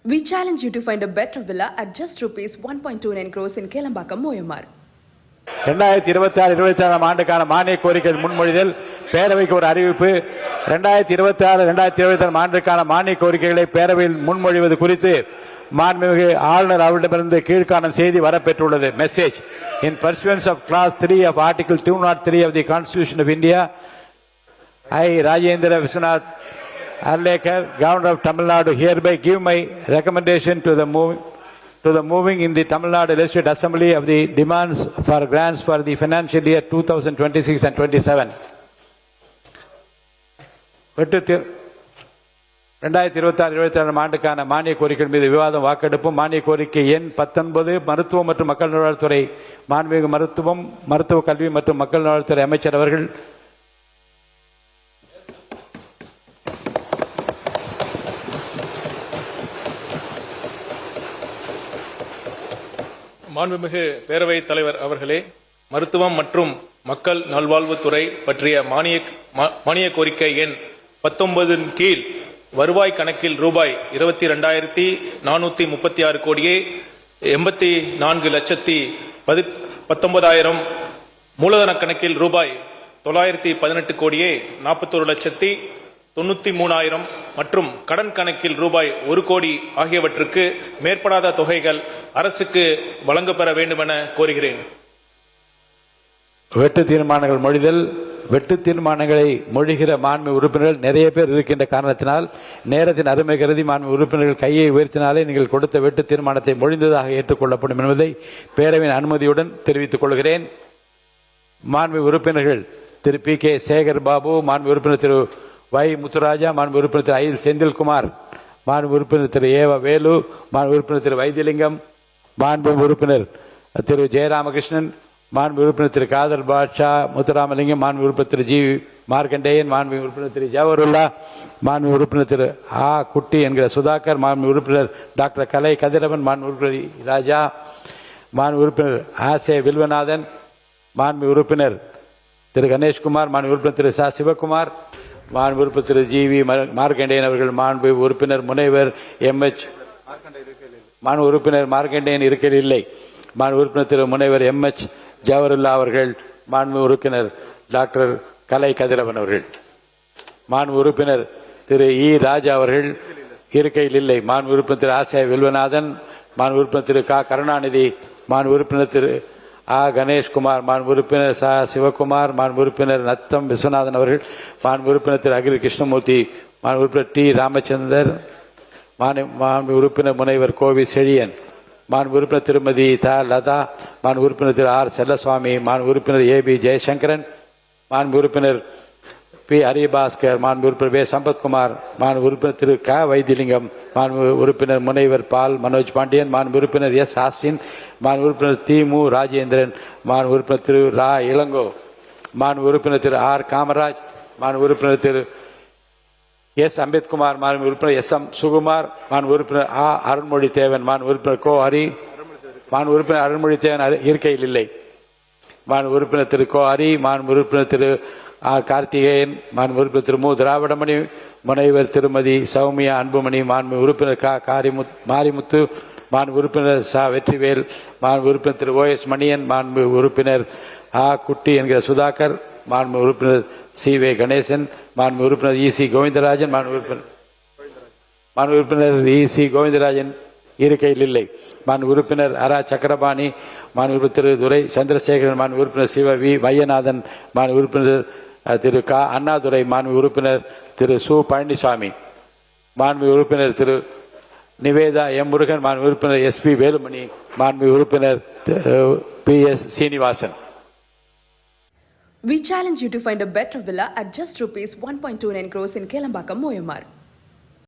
We challenge you to find a better villa at just rupees 1.29 crores in Kelambakam, Moyamar. 2026-27 ஆண்டுக்கான மானிய கோரிக்கை முன்மொழிதல் பேரவைக்கு ஒரு அறிவிப்பு. 2026-27 ஆண்டுக்கான மானிய கோரிக்கைகளை பேரவையில் முன்மொழிவது குறித்து மாண்புமிகு ஆளுநர் அவரிடமிருந்து கீழ்காணும் செய்தி வரப்பெற்றுள்ளது. Message. In pursuance of clause 3 of article 203 of the Constitution of India, I Rajendra Vishwanath Arlekar, Governor of Tamil Nadu, hereby give my recommendation to the moving in the Tamil Nadu Legislative Assembly of the demands for grants for the financial year 2026 and 27. 2026-27 ஆண்டுக்கான மானிய கோரிக்கை மீது விவாதம் வாக்கெடுப்பு. மானிய கோரிக்கை எண் 19 மருத்துவம் மற்றும் மக்கள் நல்வாழ்வுத்துறை மாண்புமிகு மருத்துவ கல்வி மற்றும் மக்கள் நல்வாழ்வுத்துறை அமைச்சர் அவர்கள் மாண்புமிகு பேரவைத் தலைவர் அவர்களே, மருத்துவம் மற்றும் மக்கள் நல்வாழ்வுத்துறை பற்றிய மானிய கோரிக்கை எண் 19 கீழ் வருவாய் கணக்கில் ரூபாய் 22,436 கோடியே 84,19,000, மூலதன கணக்கில் ரூபாய் 918 கோடியே 41,93,000 மற்றும் கடன் கணக்கில் ரூபாய் 1 கோடி ஆகியவற்றுக்கு மேற்படாத தொகைகள் அரசுக்கு வழங்கப்பெற வேண்டும் என கோருகிறேன். வெட்டு தீர்மானங்கள் மொழிதல். வெட்டு தீர்மானங்களை மொழிகிற மாண்பு உறுப்பினர்கள் நிறைய பேர் இருக்கின்ற காரணத்தினால் நேரத்தின் அருமை கருதி மாண்பு உறுப்பினர்கள் கையை உயர்த்தினாலே நீங்கள் கொடுத்த வெட்டு தீர்மானத்தை மொழிந்ததாக ஏற்றுக்கொள்ளப்படும் என்பதை பேரவையின் அனுமதியுடன் தெரிவித்துக் கொள்கிறேன். மாண்பு உறுப்பினர்கள் திரு பி கே சேகர் பாபு, மாண்பு உறுப்பினர் திரு வை முத்துராஜா, மாண்பு உறுப்பினர் திரு ஐ செந்தில்குமார், மாண்பு உறுப்பினர் திரு ஏவ வேலு, மாண்பு உறுப்பினர் திரு வைத்தியலிங்கம், மாண்பு உறுப்பினர் திரு ஜெயராமகிருஷ்ணன், மாண்பு உறுப்பினர் திரு காதர் பாட்ஷா முத்துராமலிங்கம், மாண்பு உறுப்பினர் திரு ஜி மார்கண்டேயன், மாண்பு உறுப்பினர் திரு ஜவஹருல்லா, மாண்பு உறுப்பினர் திரு ஆ குட்டி என்கிற சுதாகர், மாண்பு உறுப்பினர் டாக்டர் கலை கதிரவன், மாண்பு உறுப்பினர் ராஜா, மாண்பு உறுப்பினர் ஆசே வில்வநாதன், மாண்பு உறுப்பினர் திரு கணேஷ்குமார், மாண்பு உறுப்பினர் திரு சா சிவகுமார், மாண்பு உறுப்பினர் திரு ஜி வி மார்கண்டேயன் அவர்கள், மாண்பு உறுப்பினர் முனைவர் எம்எச் மாண்பு உறுப்பினர் மார்கண்டேயன் இருக்கையில் இல்லை, மாண்பு உறுப்பினர் திரு முனைவர் எம்எச் ஜவஹருல்லா அவர்கள், மாண்பு உறுப்பினர் டாக்டர் கலை கதிரவன் அவர்கள், மாண்பு உறுப்பினர் திரு இ ராஜா அவர்கள் இருக்கையில் இல்லை, மாண்பு உறுப்பினர் திரு ஆசியா வில்வநாதன், மாண்பு உறுப்பினர் திரு கா கருணாநிதி, மாண்பு உறுப்பினர் திரு ஆ கணேஷ்குமார், மாண்பு உறுப்பினர் சா சிவகுமார், மாண்பு உறுப்பினர் நத்தம் விஸ்வநாதன் அவர்கள், மாண்பு உறுப்பினர் திரு அகில் கிருஷ்ணமூர்த்தி, மாண்பு உறுப்பினர் டி ராமச்சந்தர், மாண்பு உறுப்பினர் முனைவர் கோவி செழியன், மாண்பு உறுப்பினர் திருமதி த லதா, மாண்பு உறுப்பினர் திரு ஆர் செல்லசுவாமி, மாண்பு உறுப்பினர் ஏ பி ஜெயசங்கரன், மாண்பு உறுப்பினர் பி ஹரிபாஸ்கர், மாண்பு உறுப்பினர் வே சம்பத்குமார், மாண்பு உறுப்பினர் திரு க வைத்தியலிங்கம், மாண்பு உறுப்பினர் முனைவர் பால் மனோஜ் பாண்டியன், மாண்பு உறுப்பினர் எஸ் ஆஸ்டின், மாண்பு உறுப்பினர் தி மு ராஜேந்திரன், மாண்பு உறுப்பினர் திரு ரா இளங்கோ, மாண்பு உறுப்பினர் திரு ஆர் காமராஜ், மாண்பு உறுப்பினர் திரு எஸ் அம்பேத்குமார், மாண்பு உறுப்பினர் எஸ் எம் சுகுமார், மாண்பு உறுப்பினர் ஆ அருண்மொழி தேவன், மாண்பு உறுப்பினர் கோ ஹரி, மாண்பு உறுப்பினர் அருண்மொழி தேவன் இருக்கையில் இல்லை, மாண்பு உறுப்பினர் திரு கோ ஹரி, மாண்பு உறுப்பினர் திரு ஆர் கார்த்திகேயன், மாண்பு உறுப்பினர் திரு மு திராவிடமணி, முனைவர் திருமதி சௌமியா அன்புமணி, மாண்பு உறுப்பினர் மாரிமுத்து, மாண்பு உறுப்பினர் சா வெற்றிவேல், மாண்பு உறுப்பினர் திரு ஓ எஸ் மணியன், மாண்பு உறுப்பினர் ஆ குட்டி என்கிற சுதாகர், மாண்பு உறுப்பினர் சி வே கணேசன், மாண்பு உறுப்பினர் இ சி கோவிந்தராஜன், மாண்பு உறுப்பினர் இ சி கோவிந்தராஜன் இருக்கையில் இல்லை, மாண்பு உறுப்பினர் அரா சக்கரபாணி, மாண்பு உறுப்பினர் திரு துரை சந்திரசேகரன், மாண்பு உறுப்பினர் சிவ வி வையநாதன், மாண்பு உறுப்பினர் திரு க அண்ணாதுரை, மாண்பு உறுப்பினர் திரு சு பழனிசாமி, மாண்பு உறுப்பினர் திரு நிவேதா எம் முருகன், மாண்பு உறுப்பினர் எஸ் பி வேலுமணி, மாண்பு உறுப்பினர் P S Srinivasan. We challenge you to find a better villa at just rupees 1.29 crores in Kelambakam, Moyamar.